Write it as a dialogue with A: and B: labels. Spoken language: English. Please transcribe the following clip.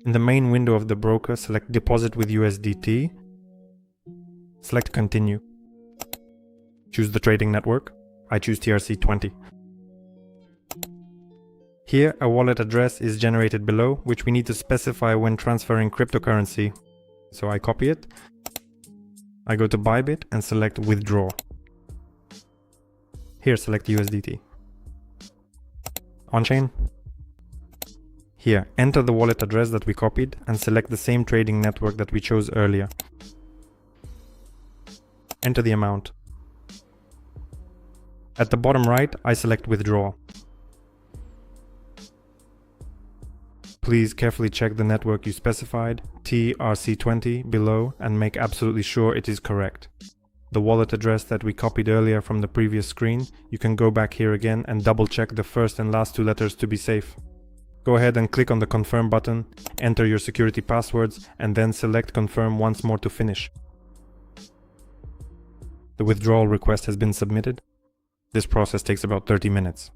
A: In the main window of the broker, select Deposit with USDT. Select Continue. Choose the trading network. I choose TRC20. Here, a wallet address is generated below, which we need to specify when transferring cryptocurrency. So I copy it. I go to Bybit and select Withdraw. Here, select USDT. On-chain. Here, enter the wallet address that we copied and select the same trading network that we chose earlier. Enter the amount. At the bottom right, I select Withdraw. Please carefully check the network you specified, TRC20, below, and make absolutely sure it is correct. The wallet address that we copied earlier from the previous screen, you can go back here again and double check the first and last two letters to be safe. Go ahead and click on the Confirm button, enter your security passwords, and then select Confirm once more to finish. The withdrawal request has been submitted. This process takes about 30 minutes.